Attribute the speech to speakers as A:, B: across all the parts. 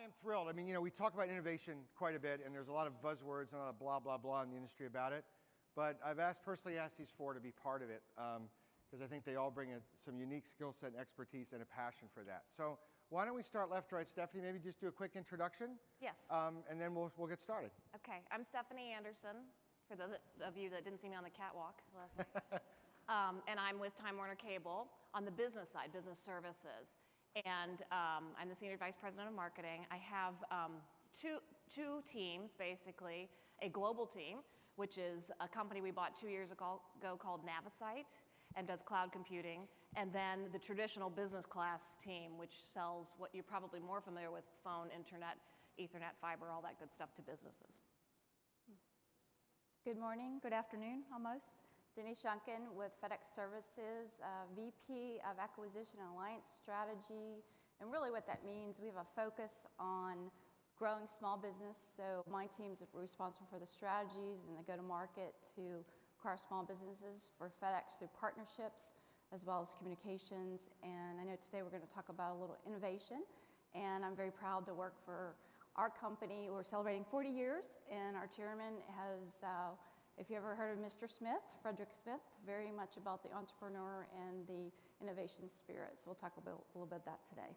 A: am thrilled. I mean, you know, we talk about innovation quite a bit, and there's a lot of buzzwords and a lot of blah, blah, blah in the industry about it. But I've personally asked these four to be part of it, because I think they all bring some unique skill set and expertise and a passion for that. So why don't we start left to right? Stephanie, maybe just do a quick introduction.
B: Yes.
A: And then we'll get started.
B: Okay, I'm Stephanie Anderson, for those of you that didn't see me on the catwalk last night. And I'm with Time Warner Cable on the business side, business services. And I'm the Senior Vice President of Marketing. I have two teams, basically. A global team, which is a company we bought 2 years ago called Navisite, and does cloud computing. And then the traditional business class team, which sells what you're probably more familiar with, phone, internet, Ethernet, fiber, all that good stuff to businesses.
C: Good morning, good afternoon, almost. Denise Shunkin with FedEx Services, VP of Acquisition and Alliance Strategy. And really what that means, we have a focus on growing small business. So my team's responsible for the strategies and the go-to-market to acquire small businesses for FedEx through partnerships, as well as communications. And I know today we're going to talk about a little innovation. And I'm very proud to work for our company. We're celebrating 40 years, and our chairman has, if you ever heard of Mr. Smith, Frederick Smith, very much about the entrepreneur and the innovation spirit. So we'll talk a little bit about that today.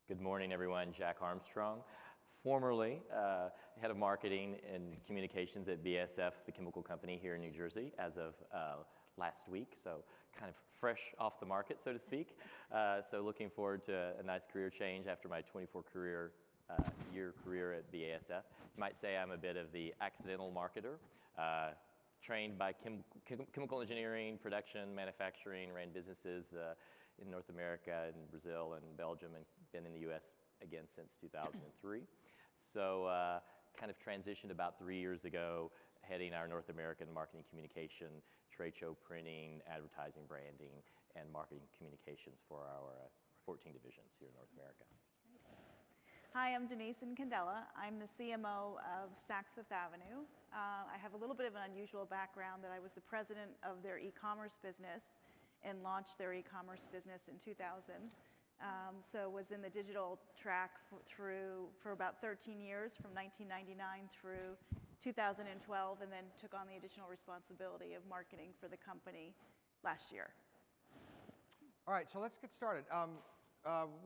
D: Good morning, everyone. Jack Armstrong, formerly head of marketing and communications at BASF, the chemical company here in New Jersey, as of last week, so kind of fresh off the market, so to speak. So looking forward to a nice career change after my 24-year career at BASF. You might say I'm a bit of the accidental marketer. Trained by chemical engineering, production, manufacturing, ran businesses in North America and Brazil and Belgium, and been in the US again since 2003. So kind of transitioned about 3 years ago, heading our North American marketing communication, trade show printing, advertising, branding, and marketing communications for our 14 divisions here in North America.
E: Hi, I'm Denise Candela. I'm the CMO of Saks Fifth Avenue. I have a little bit of an unusual background that I was the president of their e-commerce business and launched their e-commerce business in 2000. So was in the digital track for about 13 years, from 1999 through 2012, and then took on the additional responsibility of marketing for the company last year.
A: All right, so let's get started.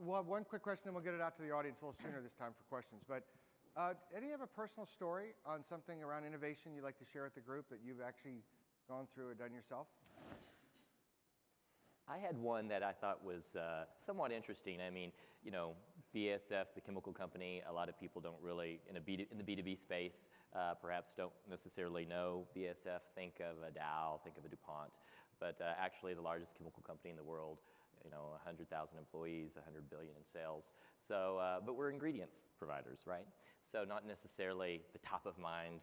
A: We'll have one quick question, then we'll get it out to the audience a little sooner this time for questions. But any have a personal story on something around innovation you'd like to share with the group that you've actually gone through or done yourself?
D: I had one that I thought was somewhat interesting. I mean, you know, BASF, the chemical company, a lot of people don't really, in the B2B space, perhaps don't necessarily know BASF. Think of a Dow, think of a DuPont. But actually the largest chemical company in the world, you know, 100,000 employees, 100 billion in sales. So, but we're ingredients providers, right? So not necessarily the top of mind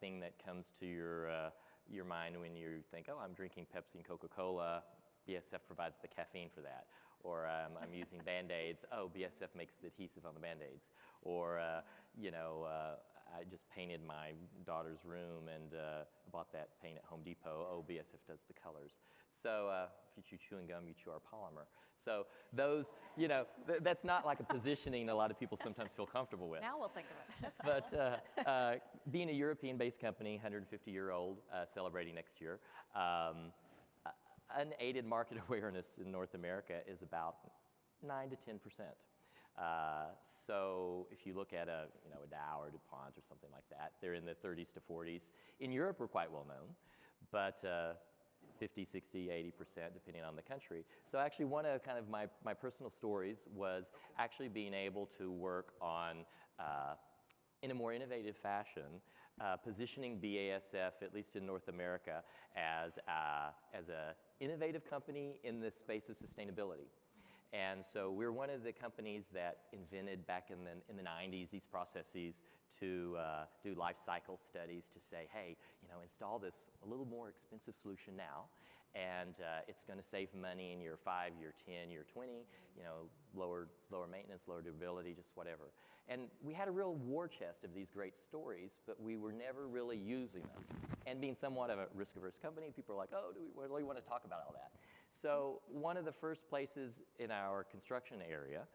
D: thing that comes to your mind when you think, oh, I'm drinking Pepsi and Coca-Cola. BASF provides the caffeine for that. Or I'm using Band-Aids. Oh, BASF makes the adhesive on the Band-Aids. Or, you know, I just painted my daughter's room and bought that paint at Home Depot. Oh, BASF does the colors. So if you chew chewing gum, you chew our polymer. So those, you know, that's not like a positioning a lot of people sometimes feel comfortable with.
B: Now we'll think of it.
D: But being a European-based company, 150-year-old, celebrating next year, unaided market awareness in North America is about 9 to 10%. So if you look at a Dow or DuPont or something like that, they're in the 30s to 40s. In Europe, we're quite well known, but 50, 60, 80%, depending on the country. So actually one of kind of my personal stories was actually being able to work on, in a more innovative fashion, positioning BASF, at least in North America, as a innovative company in the space of sustainability. And so we're one of the companies that invented back in the 90s these processes to do life cycle studies to say, hey, you know, install this a little more expensive solution now, and it's going to save money in year 5, year 10, year 20, you know, lower maintenance, lower durability, just whatever. And we had a real war chest of these great stories, but we were never really using them. And being somewhat of a risk-averse company, people are like, oh, do we really want to talk about all that? So one of the first places in our construction area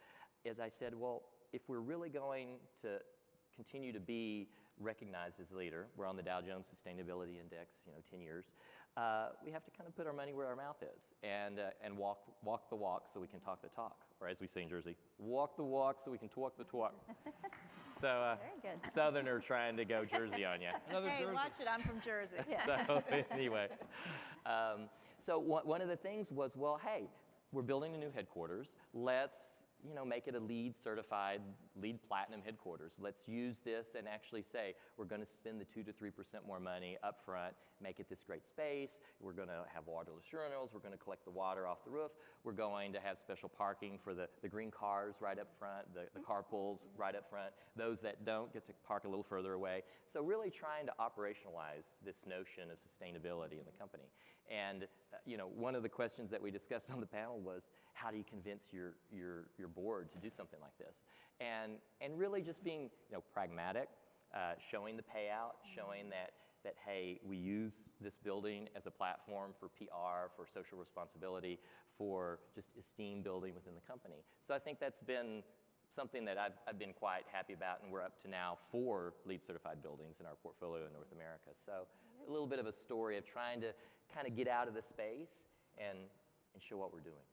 D: is I said, well, if we're really going to continue to be recognized as a leader, we're on the Dow Jones Sustainability Index, 10 years, we have to kind of put our money where our mouth is and walk the walk so we can talk the talk. Or as we say in Jersey, walk the walk so we can talk the talk. So
C: Very good.
D: Southerner trying to go Jersey on you.
A: Another
E: Hey,
A: Jersey.
E: watch it, I'm from Jersey.
D: So anyway, so one of the things was, well, hey, we're building a new headquarters. Let's make it a LEED certified, LEED Platinum headquarters. Let's use this and actually say we're going to spend the 2 to 3% more money up front, make it this great space. We're going to have waterless urinals. We're going to collect the water off the roof. We're going to have special parking for the green cars right up front, the carpools right up front. Those that don't get to park a little further away. So really trying to operationalize this notion of sustainability in the company. And one of the questions that we discussed on the panel was, how do you convince your board to do something like this? And really just being pragmatic, showing the payout, showing that hey, we use this building as a platform for PR, for social responsibility, for just esteem building within the company. So I think that's been something that I've been quite happy about, and we're up to now 4 LEED certified buildings in our portfolio in North America. So a little bit of a story of trying to kind of get out of the space and show what we're doing.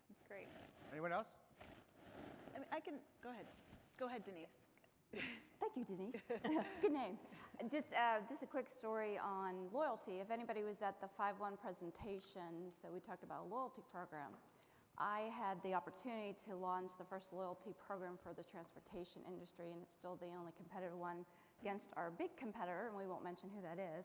E: That's great.
A: Anyone else?
E: I mean, I can, go ahead. Go ahead, Denise.
C: Thank you, Denise. Good name. Just a quick story on loyalty. If anybody was at the 5-1 presentation, so we talked about a loyalty program. I had the opportunity to launch the first loyalty program for the transportation industry, and it's still the only competitive one against our big competitor, and we won't mention who that is.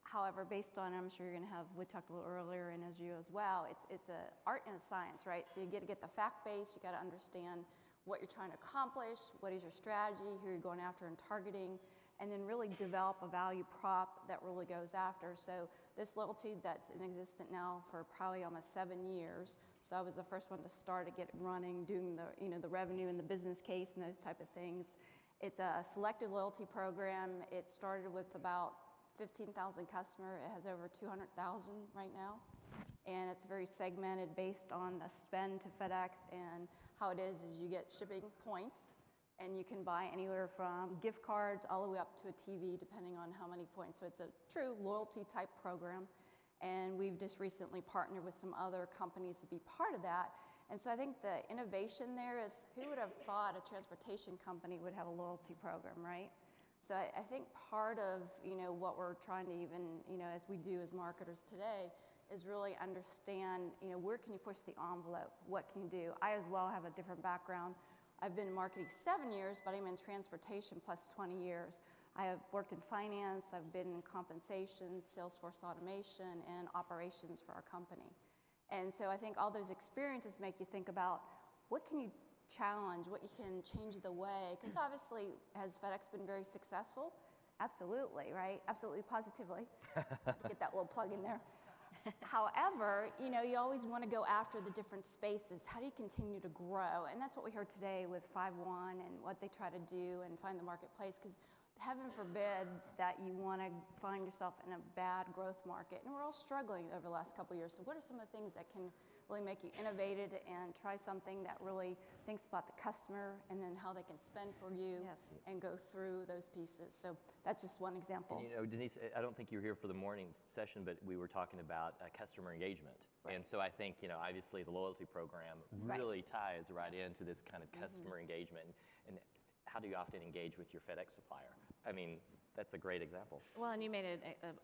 C: However, based on, I'm sure you're going to have, we talked a little earlier, and as you as well, it's an art and a science, right? So you got to get the fact base, you got to understand what you're trying to accomplish, what is your strategy, who you're going after and targeting, and then really develop a value prop that really goes after. So this loyalty that's in existence now for probably almost 7 years. So I was the first one to start to get it running, doing the the revenue and the business case and those type of things. It's a selected loyalty program. It started with about 15,000 customers. It has over 200,000 right now. And it's very segmented based on the spend to FedEx, and how it is you get shipping points, and you can buy anywhere from gift cards all the way up to a TV depending on how many points. So it's a true loyalty type program. And we've just recently partnered with some other companies to be part of that. And so I think the innovation there is, who would have thought a transportation company would have a loyalty program, right? So I think part of what we're trying to even as we do as marketers today is really understand where can you push the envelope, what can you do. I as well have a different background. I've been in marketing 7 years, but I'm in transportation plus 20 years. I have worked in finance, I've been in compensation, Salesforce automation, and operations for our company. And so I think all those experiences make you think about what can you challenge, what you can change the way, because obviously, has FedEx been very successful? Absolutely, right? Absolutely, positively. Get that little plug in there. However, you always want to go after the different spaces. How do you continue to grow? And that's what we heard today with 5-1 and what they try to do and find the marketplace, because heaven forbid that you want to find yourself in a bad growth market. And we're all struggling over the last couple of years. So what are some of the things that can really make you innovative and try something that really thinks about the customer and then how they can spend for you and go through those pieces. So that's just one example.
D: And Denise, I don't think you were here for the morning session, but we were talking about customer engagement.
C: Right.
D: And so I think, obviously the loyalty program really ties right into this kind of customer engagement. And how do you often engage with your FedEx supplier? I mean, that's a great example.
B: Well, and you made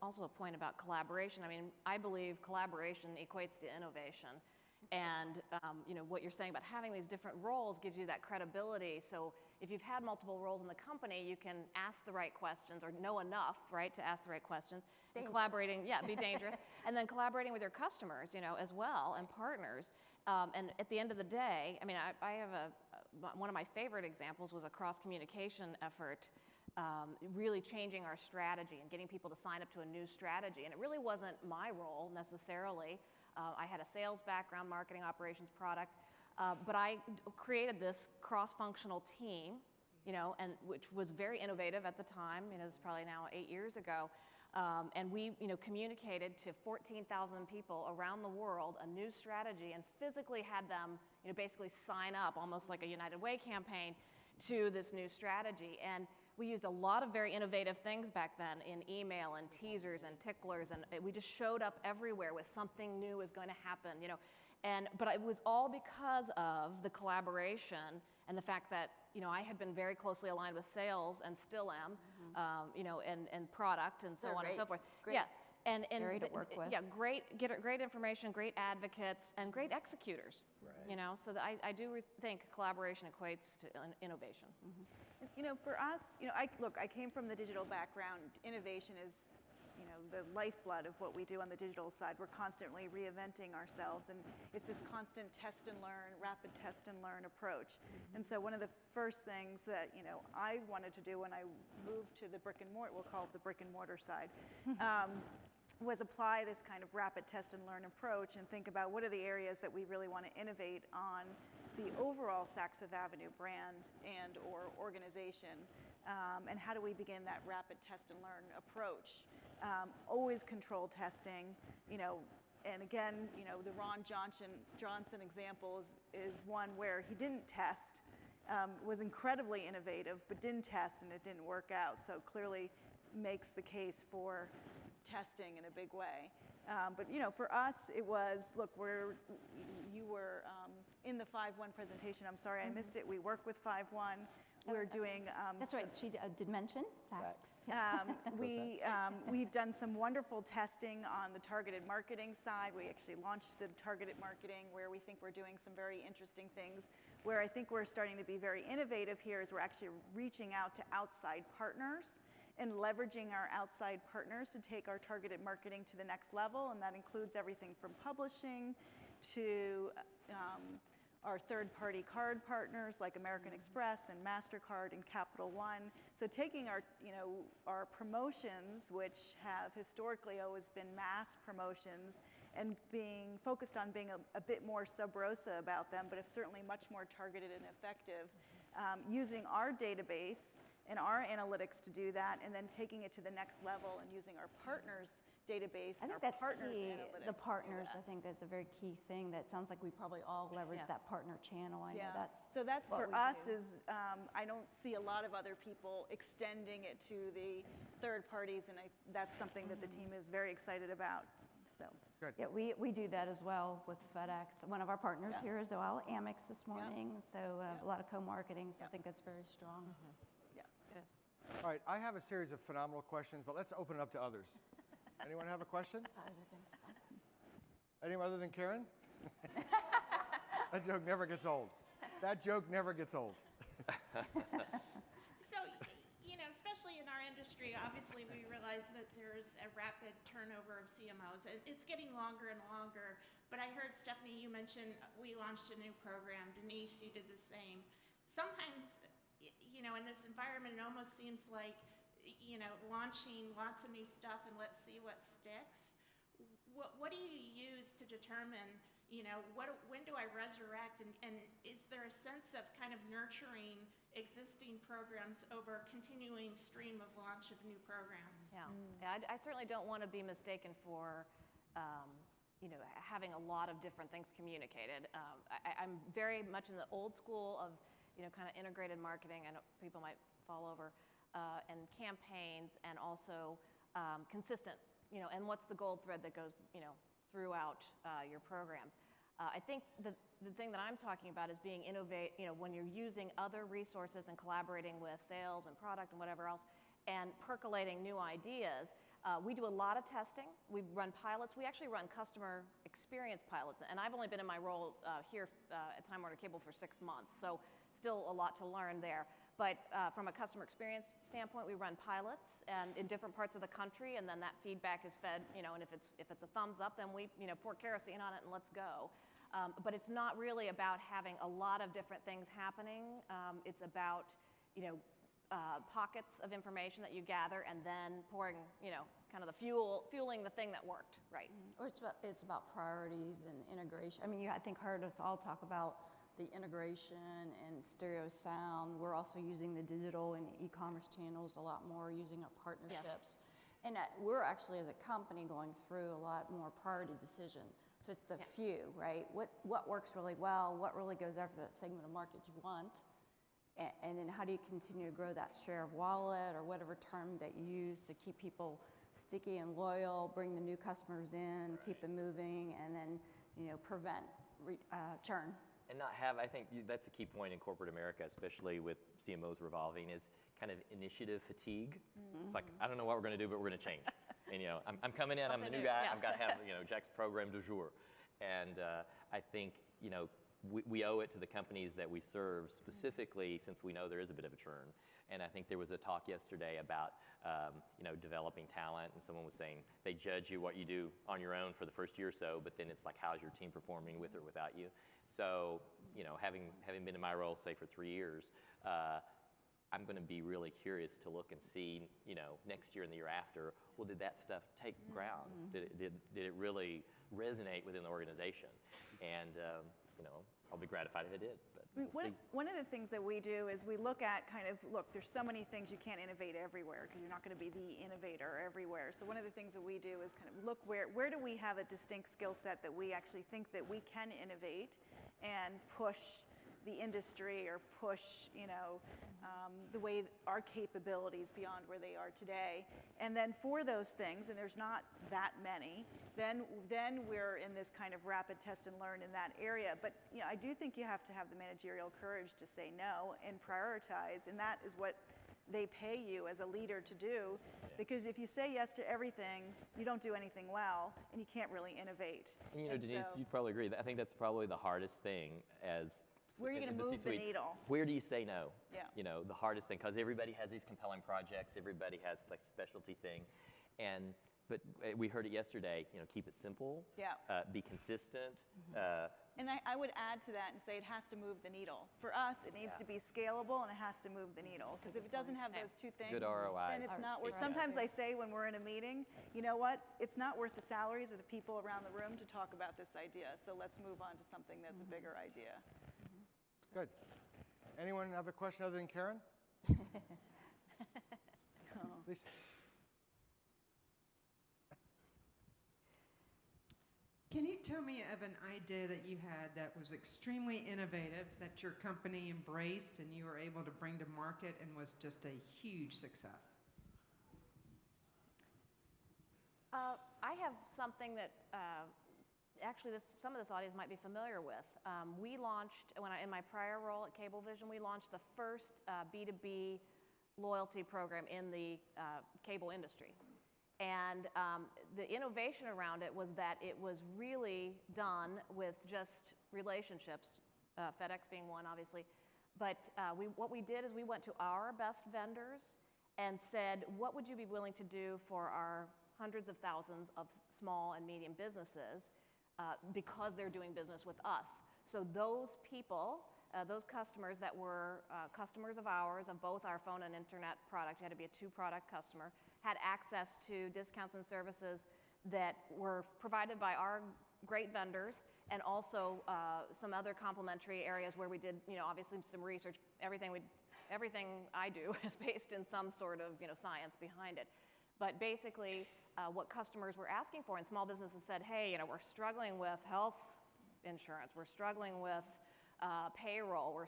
B: also a point about collaboration. I mean, I believe collaboration equates to innovation. And what you're saying about having these different roles gives you that credibility. So if you've had multiple roles in the company, you can ask the right questions or know enough, right, to ask the right questions. And collaborating, be dangerous. And then collaborating with your customers, as well, and partners. And at the end of the day, I mean, I have one of my favorite examples was a cross-communication effort, really changing our strategy and getting people to sign up to a new strategy. And it really wasn't my role necessarily. I had a sales background, marketing, operations, product, but I created this cross-functional team, and which was very innovative at the time. It's probably now 8 years ago, and we, communicated to 14,000 people around the world a new strategy, and physically had them, basically sign up, almost like a United Way campaign, to this new strategy. And we used a lot of very innovative things back then in email and teasers and ticklers, and we just showed up everywhere with something new is going to happen, but it was all because of the collaboration and the fact that, I had been very closely aligned with sales and still am, and product and so
C: They're
B: on and so forth.
C: great
B: Yeah. And
C: area to work with.
B: Yeah, great information, great advocates, and great executors.
D: Right.
B: So that I do think collaboration equates to innovation.
E: For us, I came from the digital background. Innovation is, the lifeblood of what we do on the digital side. We're constantly reinventing ourselves, and it's this constant test and learn, rapid test and learn approach. And so one of the first things that, I wanted to do when I moved to the brick and mortar, we'll call it the brick and mortar side, was apply this kind of rapid test and learn approach and think about what are the areas that we really want to innovate on the overall Saks Fifth Avenue brand and or organization, and how do we begin that rapid test and learn approach. Always controlled testing, and again, the Ron Johnson example is one where he didn't test, was incredibly innovative, but didn't test and it didn't work out. So clearly makes the case for testing in a big way. But for us, it was, look, you were in the 5-1 presentation. I'm sorry I missed it. We work with 5-1. We're doing.
C: That's right. She did mention Saks.
E: We've done some wonderful testing on the targeted marketing side. We actually launched the targeted marketing where we think we're doing some very interesting things. Where I think we're starting to be very innovative here is we're actually reaching out to outside partners and leveraging our outside partners to take our targeted marketing to the next level, and that includes everything from publishing to our third-party card partners like American Express and MasterCard and Capital One. So taking our, our promotions, which have historically always been mass promotions, and being focused on being a bit more sub rosa about them, but certainly much more targeted and effective, using our database and our analytics to do that, and then taking it to the next level and using our partners' database
C: I
E: and
C: think
E: our
C: that's
E: partners'
C: key.
E: analytics.
C: The
E: to do
C: partners,
E: that.
C: I think, is a very key thing that sounds like we probably all leverage
B: Yes.
C: that partner channel. I know that's
E: So that's
C: what
E: for
C: we
E: us
C: do.
E: is, I don't see a lot of other people extending it to the third parties, and that's something that the team is very excited about, so.
A: Good.
C: Yeah, we do that as well with FedEx. One of our partners
E: Yeah.
C: here as well, Amex this morning. So
E: Yeah.
C: a lot of co-marketing, so I
E: Yeah.
C: think that's very strong.
E: Yeah.
B: It is.
A: All right, I have a series of phenomenal questions, but let's open it up to others. Anyone have a question?
C: You're gonna stop us.
A: Anyone other than Karen? That joke never gets old. That joke never gets old.
F: So, especially in our industry, obviously we realize that there's a rapid turnover of CMOs. It's getting longer and longer, but I heard, Stephanie, you mentioned we launched a new program. Denise, you did the same. Sometimes, in this environment, it almost seems like, launching lots of new stuff and let's see what sticks. What do you use to determine, when do I resurrect? And is there a sense of kind of nurturing existing programs over a continuing stream of launch of new programs?
B: Yeah, I certainly don't want to be mistaken for, having a lot of different things communicated. I'm very much in the old school of, kind of integrated marketing. I know people might fall over, and campaigns, and also consistent, and what's the gold thread that goes, throughout your programs. I think the thing that I'm talking about is being when you're using other resources and collaborating with sales and product and whatever else, and percolating new ideas. We do a lot of testing. We run pilots. We actually run customer experience pilots, and I've only been in my role here at Time Warner Cable for 6 months, so still a lot to learn there. But from a customer experience standpoint, we run pilots and in different parts of the country, and then that feedback is fed, and if it's a thumbs up, then we pour kerosene on it and let's go. But it's not really about having a lot of different things happening. It's about pockets of information that you gather and then pouring, kind of the fueling the thing that worked, right?
C: Or it's about priorities and integration. I mean, I think heard us all talk about the integration and stereo sound. We're also using the digital and e-commerce channels a lot more, using our partnerships. And we're actually, as a company, going through a lot more priority decision. So it's the
B: Yeah.
C: few, right? What works really well, what really goes after that segment of market you want, and then how do you continue to grow that share of wallet or whatever term that you use to keep people sticky and loyal, bring the new customers in, keep them moving, and then prevent churn.
D: And not have, I think that's a key point in corporate America, especially with CMOs revolving, is kind of initiative fatigue. It's like, I don't know what we're going to do, but we're going to change. And I'm coming in, I'm the
B: Something
D: new
B: new,
D: guy,
B: yeah.
D: I've got to have Jack's program du jour. And I think we owe it to the companies that we serve, specifically since we know there is a bit of a churn. And I think there was a talk yesterday about developing talent, and someone was saying they judge you what you do on your own for the first year or so, but then it's like, how's your team performing with or without you? So having been in my role, say, for 3 years, I'm going to be really curious to look and see, next year and the year after, well, did that stuff take ground? Did it really resonate within the organization? And I'll be gratified if it did. But we'll see.
E: One of the things that we do is we look at look, there's so many things you can't innovate everywhere because you're not going to be the innovator everywhere. So one of the things that we do is kind of look where do we have a distinct skill set that we actually think that we can innovate and push the industry or push, the way our capabilities beyond where they are today. And then for those things, and there's not that many, then we're in this kind of rapid test and learn in that area. But I do think you have to have the managerial courage to say no and prioritize, and that is what they pay you as a leader to do. Because if you say yes to everything, you don't do anything well, and you can't really innovate.
D: And Denise, you'd probably agree. I think that's probably the hardest thing as
E: where are you going to move the needle?
D: Where do you say no?
E: Yeah.
D: The hardest thing, because everybody has these compelling projects, everybody has like specialty thing, but we heard it yesterday. Keep it simple.
E: Yeah.
D: Be consistent.
E: And I would add to that and say it has to move the needle. For us, it needs to be scalable and it has to move the needle. Because if it doesn't have those two things,
D: Good ROI.
E: then it's not worth. Sometimes I say when we're in a meeting, you know what? It's not worth the salaries of the people around the room to talk about this idea. So let's move on to something that's a bigger idea.
A: Good. Anyone have a question other than Karen? Lisa.
G: Can you tell me of an idea that you had that was extremely innovative, that your company embraced and you were able to bring to market and was just a huge success?
B: I have something that actually some of this audience might be familiar with. We launched, in my prior role at Cablevision, we launched the first B2B loyalty program in the cable industry. And the innovation around it was that it was really done with just relationships, FedEx being one, obviously. But what we did is we went to our best vendors and said, what would you be willing to do for our hundreds of thousands of small and medium businesses because they're doing business with us? So those people, those customers that were customers of ours, of both our phone and internet product, you had to be a 2-product customer, had access to discounts and services that were provided by our great vendors, and also some other complementary areas where we did, obviously some research. Everything I do is based in some sort of, science behind it. But basically, what customers were asking for, and small businesses said, hey, we're struggling with health insurance, we're struggling with payroll, we're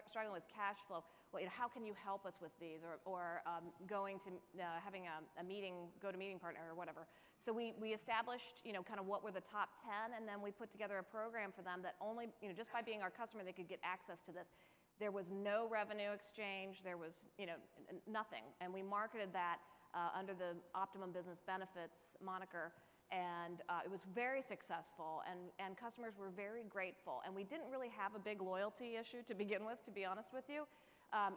B: struggling with cash flow. Well, how can you help us with these? Or going to having a meeting, go-to-meeting partner or whatever. So we established, kind of what were the top 10, and then we put together a program for them that only, just by being our customer, they could get access to this. There was no revenue exchange. There was, nothing. And we marketed that under the Optimum Business Benefits moniker. And it was very successful, and customers were very grateful. And we didn't really have a big loyalty issue to begin with, to be honest with you.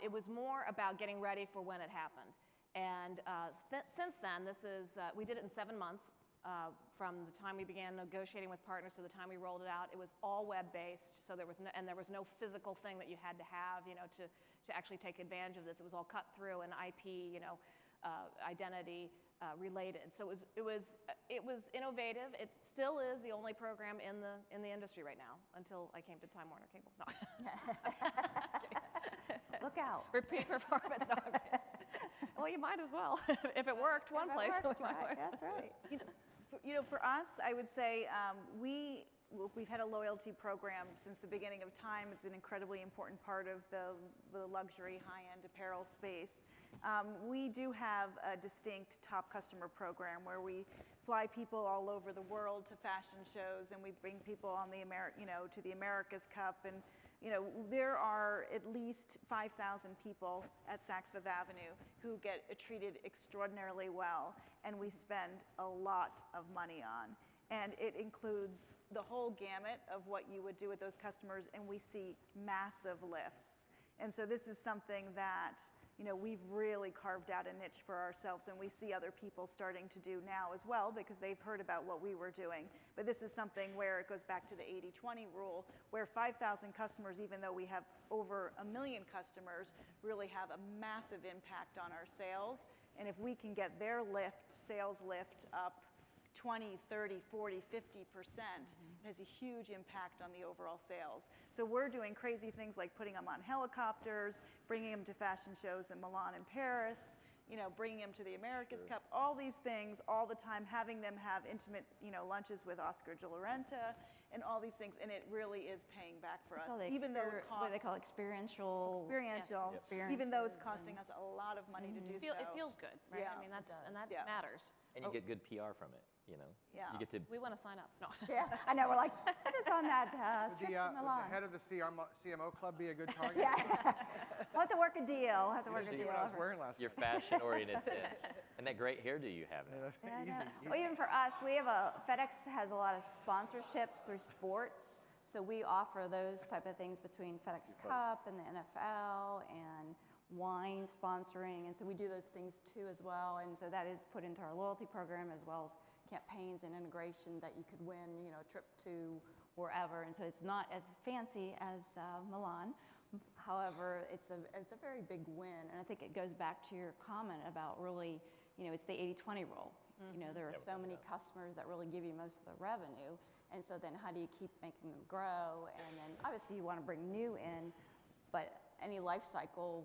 B: It was more about getting ready for when it happened. And since then, we did it in 7 months. From the time we began negotiating with partners to the time we rolled it out. It was all web-based, so there was no physical thing that you had to have, to actually take advantage of this. It was all cut through and IP, identity related. So it was innovative. It still is the only program in the industry right now until I came to Time Warner Cable. No.
C: Look out.
B: Repeat performance. No, I'm kidding. Well, you might as well. If it worked one place.
C: That's right.
E: For us, I would say we've had a loyalty program since the beginning of time. It's an incredibly important part of the luxury high-end apparel space. We do have a distinct top customer program where we fly people all over the world to fashion shows, and we bring people on to the America's Cup, and there are at least 5,000 people at Saks Fifth Avenue who get treated extraordinarily well, and we spend a lot of money on. And it includes the whole gamut of what you would do with those customers, and we see massive lifts. And so this is something that we've really carved out a niche for ourselves, and we see other people starting to do now as well because they've heard about what we were doing. But this is something where it goes back to the 80-20 rule, where 5,000 customers, even though we have over 1 million customers, really have a massive impact on our sales. And if we can get their sales lift up 20, 30, 40, 50%, it has a huge impact on the overall sales. So we're doing crazy things like putting them on helicopters, bringing them to fashion shows in Milan and Paris, bringing them to the America's Cup, all these things all the time, having them have intimate, lunches with Oscar de la Renta and all these things, and it really is paying back for us. Even though it
C: what
E: costs,
C: they call experiential.
E: experiential,
C: Yes.
E: even though it's
C: Experiences
E: costing us a lot of money to do so.
B: It feels good, right?
E: Yeah,
B: I mean,
E: it
B: and that
E: Yeah.
B: matters.
D: And you get good PR from it,
E: Yeah.
D: You get to
B: We want to sign up. No.
C: Yeah, I know, we're like, put us on that trip to
A: Would
C: Milan.
A: the head of the CMO club be a good target?
C: Yeah. We'll have to work a deal, have to
A: You
C: work a
A: didn't see
C: deal.
A: what I was wearing last
D: your
A: night.
D: fashion-oriented sense. And that great hairdo you have now.
C: Yeah, I know.
A: Easy.
C: So even for us, FedEx has a lot of sponsorships through sports. So we offer those type of things between FedEx Cup and the NFL and wine sponsoring. And so we do those things too as well. And so that is put into our loyalty program as well as campaigns and integration that you could win, a trip to wherever. And so it's not as fancy as Milan. However, it's a very big win. And I think it goes back to your comment about really, it's the 80-20 rule. There are so many customers that really give you most of the revenue. And so then how do you keep making them grow? And then obviously you want to bring new in, but any life cycle,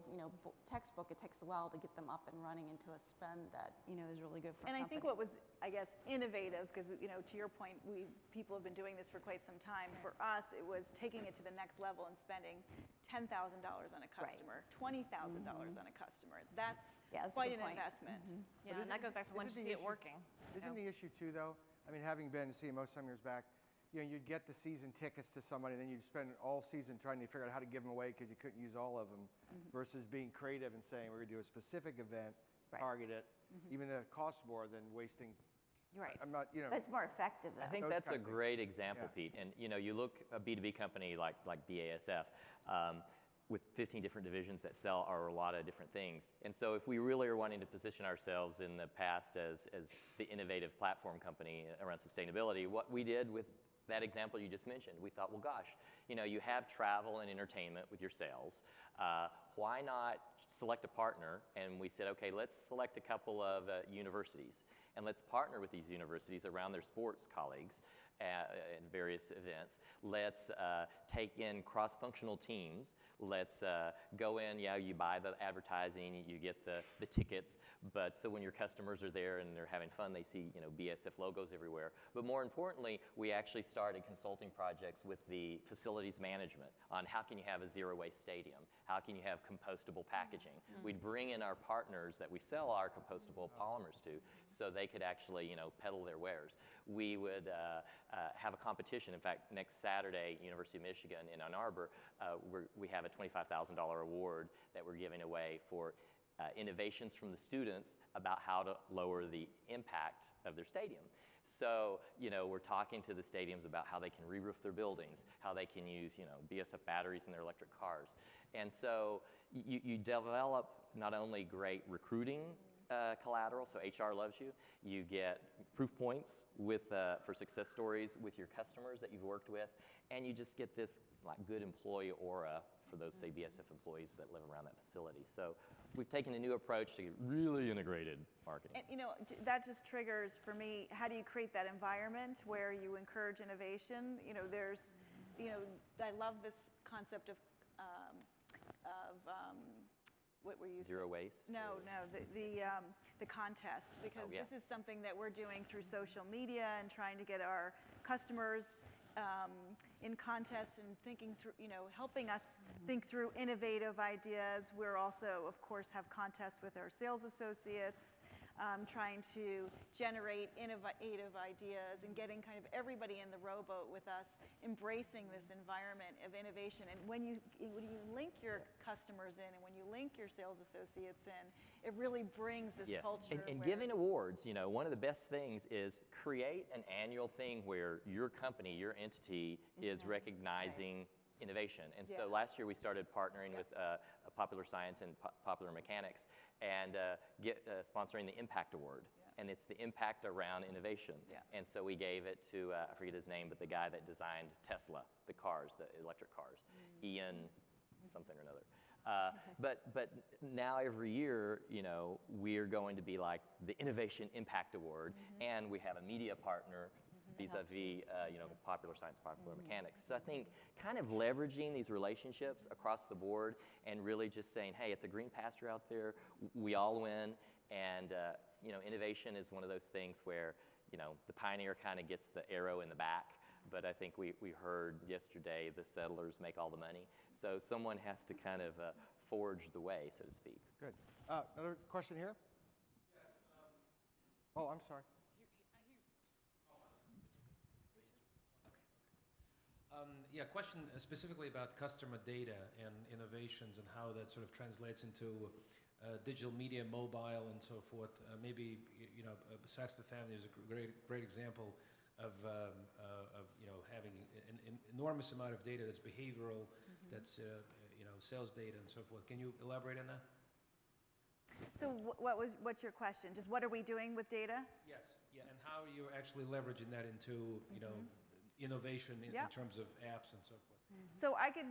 C: textbook, it takes a while to get them up and running into a spend that, is really good for a
E: And
C: company.
E: I think what was, innovative, because, to your point, people have been doing this for quite some time. For us, it was taking it to the next level and spending $10,000 on a customer, $20,000 on a customer. That's
C: Yeah, that's a
E: quite
C: good
E: an
C: point.
E: investment.
B: Yeah, and that goes back to once you see it working.
A: Isn't the issue too, though? I mean, having been a CMO some years back, you'd get the season tickets to somebody, and then you'd spend all season trying to figure out how to give them away because you couldn't use all of them, versus being creative and saying we're going to do a specific event,
C: Right.
A: target it, even though it costs more than wasting.
C: Right.
A: I'm not,
C: But it's more effective though.
D: I think
A: Those
D: that's a
A: kind of things.
D: great example,
A: Yeah.
D: Pete. And you look a B2B company like BASF with 15 different divisions that sell a lot of different things. And so if we really are wanting to position ourselves in the past as the innovative platform company around sustainability, what we did with that example you just mentioned, we thought, well, gosh, you have travel and entertainment with your sales. Why not select a partner? And we said, okay, let's select a couple of universities, and let's partner with these universities around their sports colleagues in various events. Let's take in cross-functional teams. Let's go in, you buy the advertising, you get the tickets, but so when your customers are there and they're having fun, they see BASF logos everywhere. But more importantly, we actually started consulting projects with the facilities management on how can you have a zero-waste stadium? How can you have compostable packaging? We'd bring in our partners that we sell our compostable polymers to so they could actually peddle their wares. We would have a competition. In fact, next Saturday, University of Michigan in Ann Arbor, we have a $25,000 award that we're giving away for innovations from the students about how to lower the impact of their stadium. So, we're talking to the stadiums about how they can re-roof their buildings, how they can use, BASF batteries in their electric cars. And so you develop not only great recruiting collateral, so HR loves you. You get proof points for success stories with your customers that you've worked with, and you just get this good employee aura for those, say, BASF employees that live around that facility. So we've taken a new approach to really integrated marketing.
E: And that just triggers for me, how do you create that environment where you encourage innovation? I love this concept of what were you saying?
D: Zero waste?
E: No, no, the contest, because
D: yeah.
E: this is something that we're doing through social media and trying to get our customers in contests and thinking through, helping us think through innovative ideas. We're also, of course, have contests with our sales associates, trying to generate innovative ideas and getting kind of everybody in the rowboat with us, embracing this environment of innovation. And when you link your customers in and when you link your sales associates in, it really brings this
D: Yes,
E: culture.
D: and
E: where-
D: giving awards, one of the best things is create an annual thing where your company, your entity is recognizing innovation. And so
E: Yeah.
D: last year we started partnering with Popular Science and Popular Mechanics and sponsoring the Impact Award.
E: Yeah.
D: And it's the impact around innovation.
E: Yeah.
D: And so we gave it to, I forget his name, but the guy that designed Tesla, the cars, the electric cars, Ian something or another. But now every year, we're going to be like the Innovation Impact Award, and we have a media partner vis-a-vis, Popular Science, Popular Mechanics. So I think kind of leveraging these relationships across the board and really just saying, hey, it's a green pasture out there, we all win, and innovation is one of those things where, the pioneer kind of gets the arrow in the back, but I think we heard yesterday the settlers make all the money. So someone has to kind of forge the way, so to speak.
A: Good. Another question here? Oh, I'm sorry.
H: Yeah, question specifically about customer data and innovations and how that sort of translates into digital media, mobile, and so forth. Maybe Saks Fifth Avenue is a great example of having an enormous amount of data that's behavioral, that's sales data and so forth. Can you elaborate on that?
E: So what's your question? Just what are we doing with data?
H: Yes. Yeah, and how you're actually leveraging that into innovation in terms of apps and so forth.
E: So I could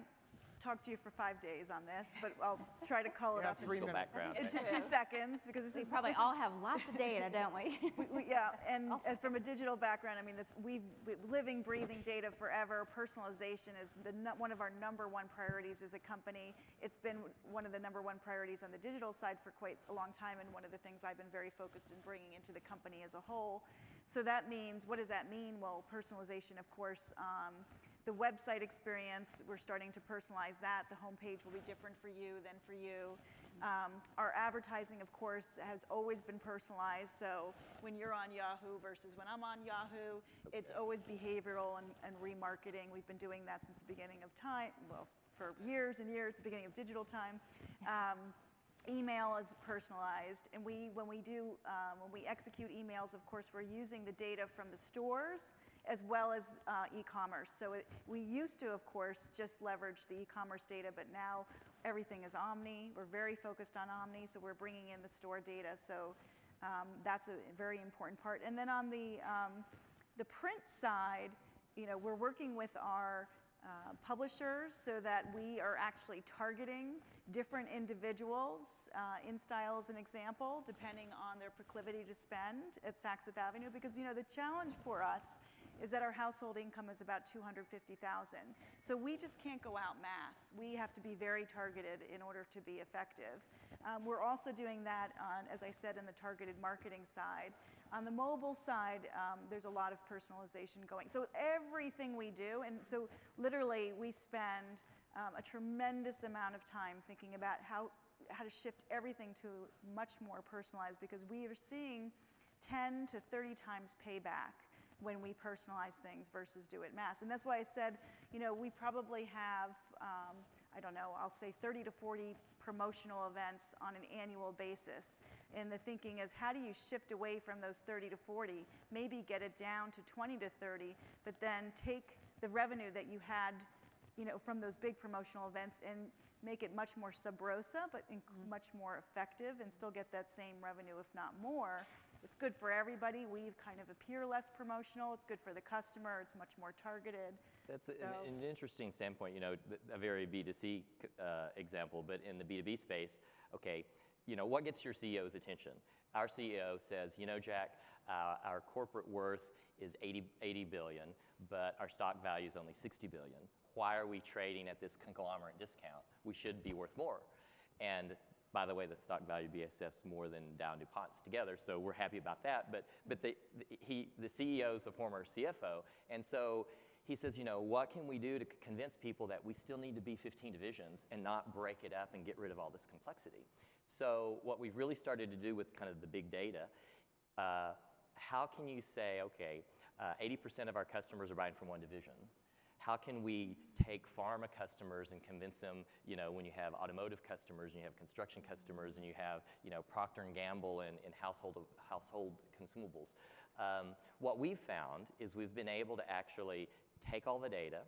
E: talk to you for 5 days on this, but I'll try to call it
A: Yeah,
E: up
A: 3
D: Little
A: minutes.
D: background.
E: into 2 seconds, because this
C: We
E: is
C: probably all have lots of data, don't we?
E: and from a digital background, I mean, we've living, breathing data forever. Personalization is one of our number one priorities as a company. It's been one of the number one priorities on the digital side for quite a long time, and one of the things I've been very focused in bringing into the company as a whole. So that means, what does that mean? Well, personalization, of course. The website experience, we're starting to personalize that. The homepage will be different for you than for you. Our advertising, of course, has always been personalized. So when you're on Yahoo versus when I'm on Yahoo, it's always behavioral and remarketing. We've been doing that since the beginning of time, well, for years and years, the beginning of digital time. Email is personalized, and when we execute emails, of course, we're using the data from the stores as well as e-commerce. So we used to, of course, just leverage the e-commerce data, but now everything is omni. We're very focused on omni, so we're bringing in the store data. So that's a very important part. And then on the print side, we're working with our publishers so that we are actually targeting different individuals. InStyle is an example, depending on their proclivity to spend at Saks Fifth Avenue, because the challenge for us is that our household income is about $250,000. So we just can't go out mass. We have to be very targeted in order to be effective. We're also doing that on, as I said, in the targeted marketing side. On the mobile side, there's a lot of personalization going. So everything we do, and so literally we spend a tremendous amount of time thinking about how to shift everything to much more personalized, because we are seeing 10 to 30 times payback when we personalize things versus do it mass. And that's why I said, we probably have, I don't know, I'll say 30 to 40 promotional events on an annual basis. And the thinking is, how do you shift away from those 30 to 40, maybe get it down to 20 to 30, but then take the revenue that you had, from those big promotional events and make it much more sub rosa, but much more effective, and still get that same revenue, if not more. It's good for everybody. We kind of appear less promotional. It's good for the customer. It's much more targeted.
D: That's an interesting standpoint, a very B2C example, but in the B2B space, okay, what gets your CEO's attention? Our CEO says, Jack, our corporate worth is 80 billion, but our stock value is only 60 billion. Why are we trading at this conglomerate discount? We should be worth more. And By the way, the stock value BASF's more than Dow and DuPont's together, so we're happy about that. But the CEO is a former CFO, and so he says, you know, what can we do to convince people that we still need to be 15 divisions and not break it up and get rid of all this complexity? So what we've really started to do with kind of the big data, how can you say, okay, 80% of our customers are buying from one division. How can we take pharma customers and convince them, you know, when you have automotive customers and you have construction customers and you have, you know, Procter & Gamble and household consumables. What we've found is we've been able to actually take all the data,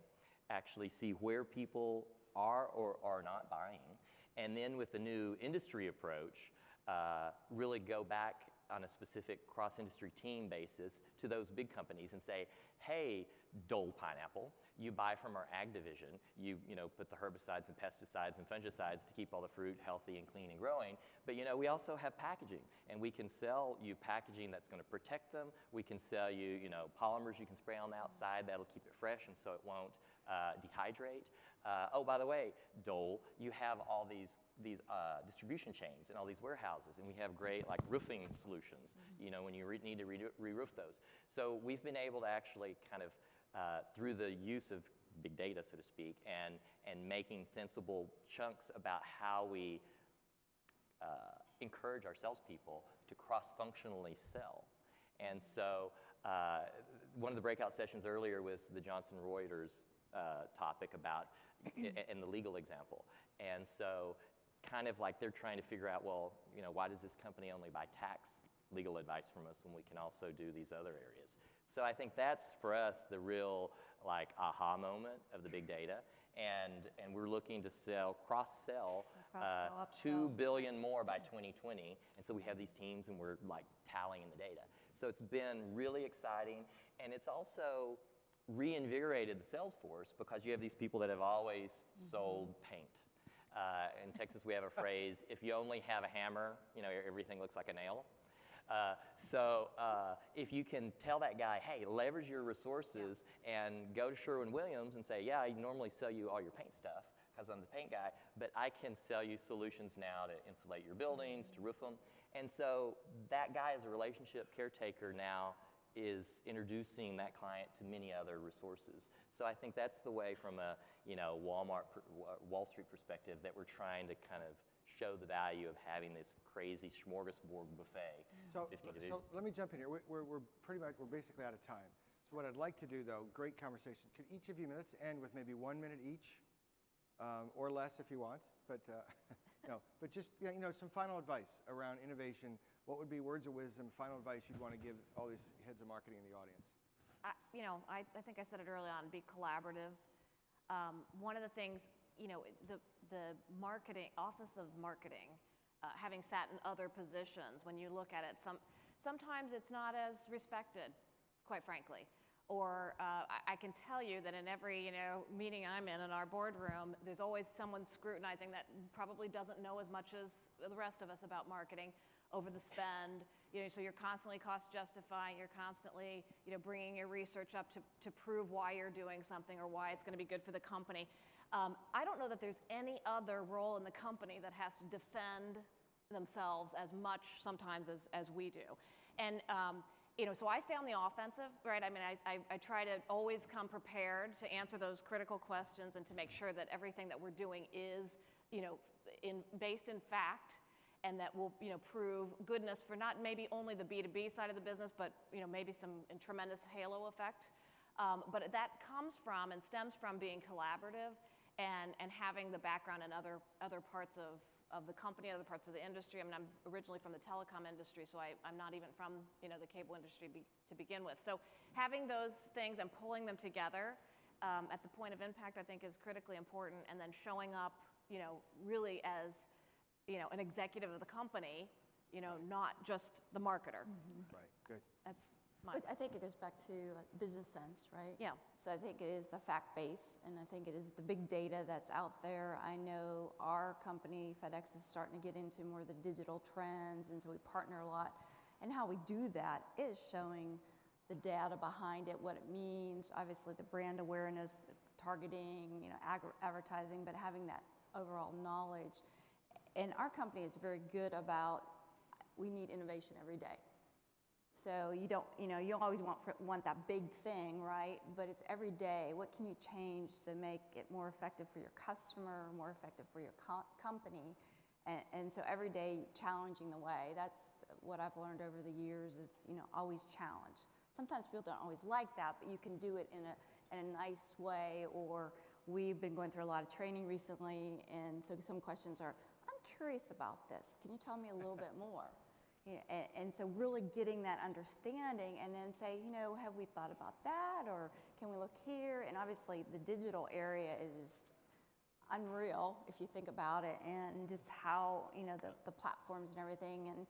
D: actually see where people are or are not buying, and then with the new industry approach, really go back on a specific cross-industry team basis to those big companies and say, hey, Dole pineapple, you buy from our ag division, you know, put the herbicides and pesticides and fungicides to keep all the fruit healthy and clean and growing, but you know, we also have packaging, and we can sell you packaging that's going to protect them. We can sell you, you know, polymers you can spray on the outside that'll keep it fresh and so it won't dehydrate. Oh, by the way, Dole, you have all these distribution chains and all these warehouses, and we have great like roofing solutions, you know, when you need to re-roof those. So we've been able to actually kind of, through the use of big data, so to speak, and making sensible chunks about how we encourage our salespeople to cross-functionally sell. And so one of the breakout sessions earlier was the Johnson Reuters topic about, and the legal example. And so kind of like they're trying to figure out, well, you know, why does this company only buy tax legal advice from us when we can also do these other areas? So I think that's, for us, the real like aha moment of the big data. And we're looking to cross-sell $2 billion more by 2020. And so we have these teams and we're like tallying the data. So it's been really exciting. And it's also reinvigorated the sales force because you have these people that have always sold paint. In Texas, we have a phrase, if you only have a hammer, you know, everything looks like a nail. So if you can tell that guy, hey, leverage your resources and go to Sherwin-Williams and say, yeah, I normally sell you all your paint stuff because I'm the paint guy, but I can sell you solutions now to insulate your buildings, to roof them. And so that guy as a relationship caretaker now is introducing that client to many other resources. So I think that's the way from a, you know, Wall Street perspective that we're trying to kind of show the value of having this crazy smorgasbord buffet.
A: So let me jump in here. We're basically out of time. So what I'd like to do, though, great conversation. Could each of you, let's end with maybe 1 minute each, or less if you want. But no, but just you know, some final advice around innovation. What would be words of wisdom, final advice you'd want to give all these heads of marketing in the audience?
B: You know, I think I said it early on, be collaborative. One of the things, you know, the marketing, Office of Marketing, having sat in other positions, when you look at it, sometimes it's not as respected, quite frankly. Or I can tell you that in every, you know, meeting I'm in our boardroom, there's always someone scrutinizing that probably doesn't know as much as the rest of us about marketing over the spend. You know, so you're constantly cost justifying, you're constantly, you know, bringing your research up to prove why you're doing something or why it's going to be good for the company. I don't know that there's any other role in the company that has to defend themselves as much sometimes as we do. And you know, so I stay on the offensive, right? I mean, I try to always come prepared to answer those critical questions and to make sure that everything that we're doing is, you know, based in fact, and that will, you know, prove goodness for not maybe only the B2B side of the business, but, you know, maybe some tremendous halo effect. But that comes from and stems from being collaborative and having the background in other parts of the company, other parts of the industry. I mean, I'm originally from the telecom industry, so I'm not even from, you know, the cable industry to begin with. So having those things and pulling them together at the point of impact, I think, is critically important. And then showing up, you know, really as, you know, an executive of the company, you know, not just the marketer.
A: Right, good.
B: That's mine.
C: I think it goes back to business sense, right?
B: Yeah.
C: So I think it is the fact base, and I think it is the big data that's out there. I know our company, FedEx, is starting to get into more of the digital trends, and so we partner a lot. And how we do that is showing the data behind it, what it means, obviously the brand awareness, targeting, you know, advertising, but having that overall knowledge. And our company is very good about, we need innovation every day. So you don't, you always want that big thing, right? But it's every day. What can you change to make it more effective for your customer, more effective for your company? And so every day challenging the way. That's what I've learned over the years of, always challenge. Sometimes people don't always like that, but you can do it in a nice way. Or we've been going through a lot of training recently, and so some questions are, I'm curious about this. Can you tell me a little bit more? And so really getting that understanding, and then say, have we thought about that, or can we look here? And obviously the digital area is unreal if you think about it, and just how the platforms and everything, and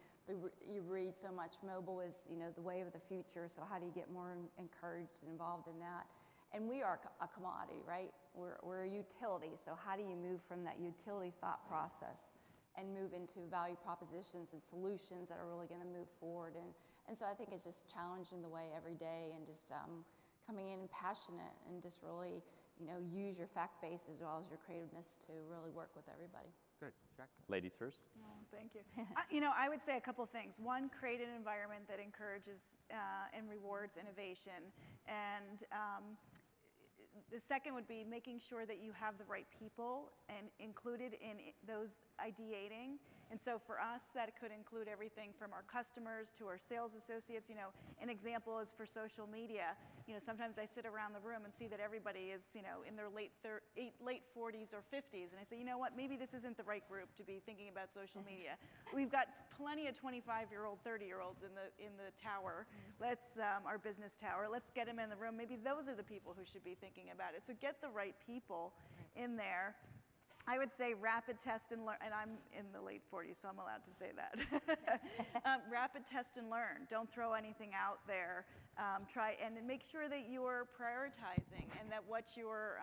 C: you read so much mobile is the way of the future. So how do you get more encouraged and involved in that? And we are a commodity, right? We're a utility. So how do you move from that utility thought process and move into value propositions and solutions that are really going to move forward? And so I think it's just challenging the way every day, and just coming in passionate, and just really use your fact base as well as your creativeness to really work with everybody.
A: Good. Jack?
D: Ladies first.
E: Oh, thank you. I would say a couple things. One, create an environment that encourages and rewards innovation. And the second would be making sure that you have the right people and included in those ideating. And so for us, that could include everything from our customers to our sales associates. An example is for social media. Sometimes I sit around the room and see that everybody is, in their late 40s or 50s. And I say, you know what, maybe this isn't the right group to be thinking about social media. We've got plenty of 25-year-old, 30-year-olds in the tower. Our business tower, let's get them in the room. Maybe those are the people who should be thinking about it. So get the right people in there. I would say rapid test and learn, and I'm in the late 40s, so I'm allowed to say that. Rapid test and learn. Don't throw anything out there. Try and make sure that you're prioritizing, and that what you're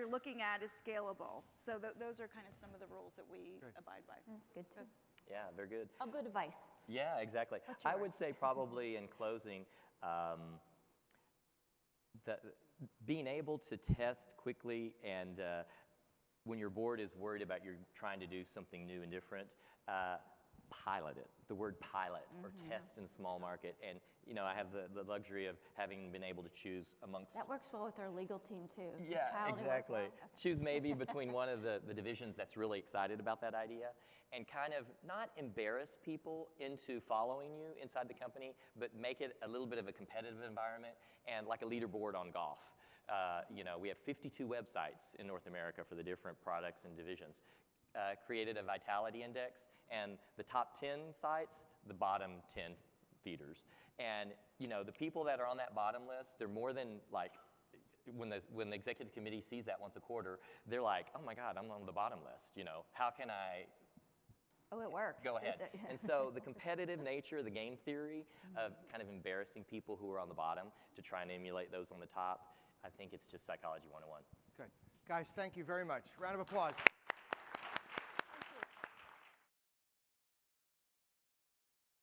E: looking at is scalable. So those are kind of some of the rules that we abide by.
C: That's good too.
D: Yeah, very good.
C: Oh, good advice.
D: Yeah, exactly. I would say probably in closing, being able to test quickly, and when your board is worried about you trying to do something new and different, pilot it. The word pilot, or test in a small market. And I have the luxury of having been able to choose amongst.
C: That works well with our legal team too.
D: Yeah, exactly. Choose maybe between one of the divisions that's really excited about that idea, and kind of not embarrass people into following you inside the company, but make it a little bit of a competitive environment, and like a leaderboard on golf. We have 52 websites in North America for the different products and divisions. Created a vitality index, and the top 10 sites, the bottom 10 theaters. And the people that are on that bottom list, they're more than like, when the executive committee sees that once a quarter, they're like, oh my God, I'm on the bottom list. How can I?
C: Oh, it works.
D: Go ahead. And so the competitive nature, the game theory of kind of embarrassing people who are on the bottom to try and emulate those on the top, I think it's just psychology 101.
A: Good. Guys, thank you very much. Round of applause.